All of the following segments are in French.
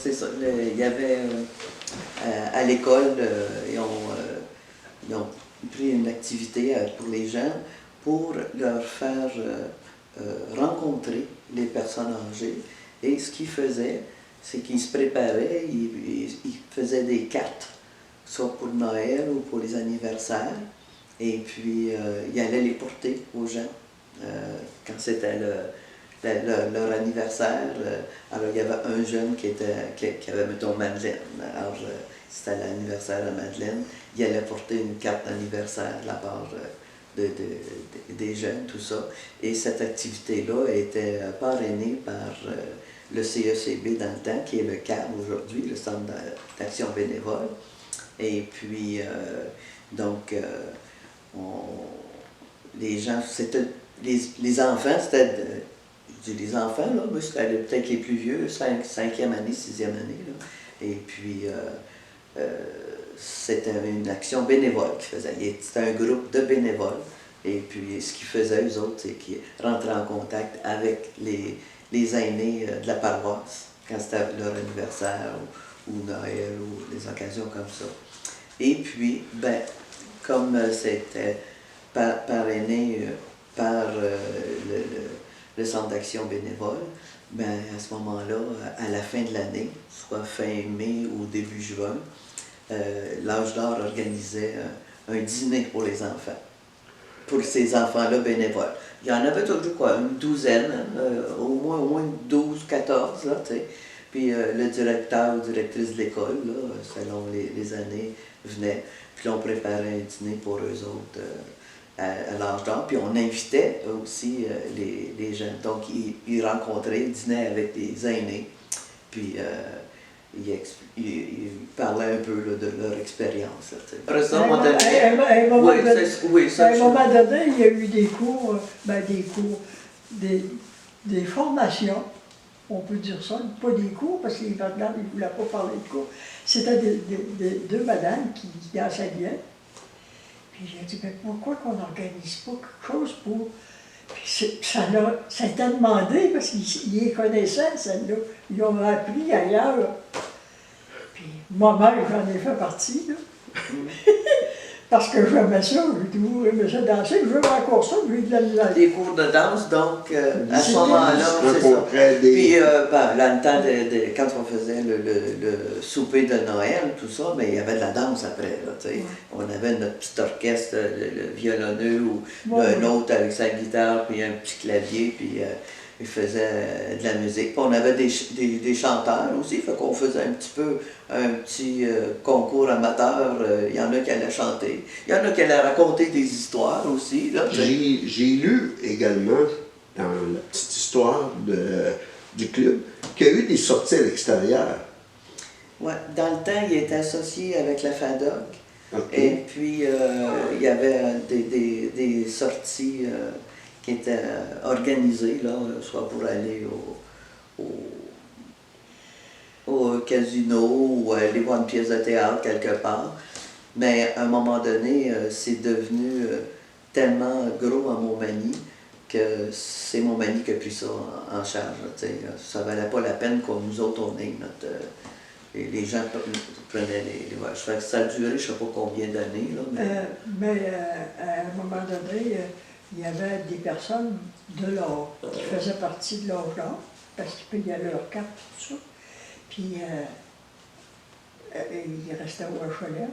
c'est ça. Il y avait à l'école, ils ont pris une activité pour les jeunes pour leur faire rencontrer les personnes âgées. Et ce qu'ils faisaient, c'est qu'ils se préparaient, ils faisaient des cartes, soit pour Noël ou pour les anniversaires, et puis ils allaient les porter aux gens quand c'était leur anniversaire. Alors il y avait un jeune qui avait, mettons, Madeleine. Alors c'était l'anniversaire de Madeleine. Il allait porter une carte d'anniversaire de la part des jeunes, tout ça. Et cette activité-là était parrainée par le CECB dans le temps, qui est le CAB aujourd'hui, le Centre d'action bénévole. Et puis, les gens, c'était les enfants, c'était, je dis les enfants, là, mais c'était peut-être les plus vieux, 5e année, 6e année, là. Et puis, c'était une action bénévole qu'ils faisaient. C'était un groupe de bénévoles. Et puis, ce qu'ils faisaient, eux autres, c'est qu'ils rentraient en contact avec les aînés de la paroisse, quand c'était leur anniversaire, ou Noël, ou des occasions comme ça. Et puis, ben, comme c'était parrainé par le Centre d'action bénévole, ben, à ce moment-là, à la fin de l'année, soit fin mai ou début juin, l'Âge d'Or organisait un dîner pour les enfants, pour ces enfants-là bénévoles. Il y en avait toujours quoi, une douzaine, au moins 12, 14, là, tu sais. Puis le directeur ou directrice de l'école, selon les années, venait. Puis là, on préparait un dîner pour eux autres à l'Âge d'Or. Puis on invitait aussi les jeunes. Donc, ils rencontraient, ils dînaient avec des aînés. Puis ils parlaient un peu là, de leur expérience. Après ça, on a donné... À un moment donné, il y a eu des cours, des formations. On peut dire ça, pas des cours, parce qu'ils ne voulaient pas parler de cours. C'était deux madames qui enseignaient. Puis j'ai dit, mais pourquoi qu'on n'organise pas quelque chose pour... Puis ça a été demandé, parce qu'ils les connaissaient, celles-là. Ils ont appris ailleurs. Puis moi-même, j'en ai fait partie, là. Parce que j'aimais ça, j'aimais ça danser, je veux encore ça, j'ai eu de la misère. Des cours de danse, donc, à ce moment-là, c'est ça. Puis, ben, là, le temps quand on faisait le souper de Noël, tout ça, ben, il y avait de la danse après, là, tu sais. Ouais. On avait notre petit orchestre, le violonneux, ou un autre avec sa guitare, puis un petit clavier, puis il faisait de la musique. Puis on avait des chanteurs aussi, fait qu'on faisait un petit concours amateur. Il y en a qui allaient chanter. Il y en a qui allaient raconter des histoires aussi. J'ai lu également dans la petite histoire du club qu'il y a eu des sorties à l'extérieur. Oui, dans le temps, il était associé avec la FADOC. Okay. Et puis, il y avait des sorties qui étaient organisées, là, soit pour aller au casino ou aller voir une pièce de théâtre quelque part. Mais à un moment donné, c'est devenu tellement gros à Montmagny que c'est Montmagny qui a pris ça en charge. Ça ne valait pas la peine qu'on nous autres, on ait notre... les gens prenaient les voyages. Ça a duré je ne sais pas combien d'années. Mais à un moment donné, il y avait des personnes de l'or qui faisaient partie de leur genre, parce qu'ils payaient leur carte, tout ça. Puis ils restaient au HLM.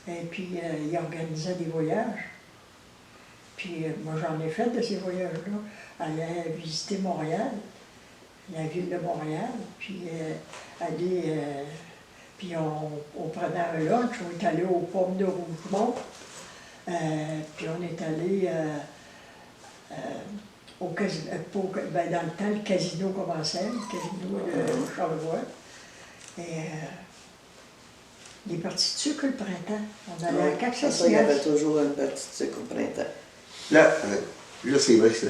Et puis ils organisaient des voyages. Puis moi j'en ai fait de ces voyages-là. Aller visiter Montréal, la ville de Montréal, puis puis on prenait un lunch, on est allé aux Pommes de Rougemont, puis on est allé au casino, dans le temps, le casino commençait, le casino de Charlevoix. Et il est parti de sucre le printemps. On allait à Cap-Saint-Siège. Il y avait toujours une partie de sucre au printemps. Là c'est vrai que c'est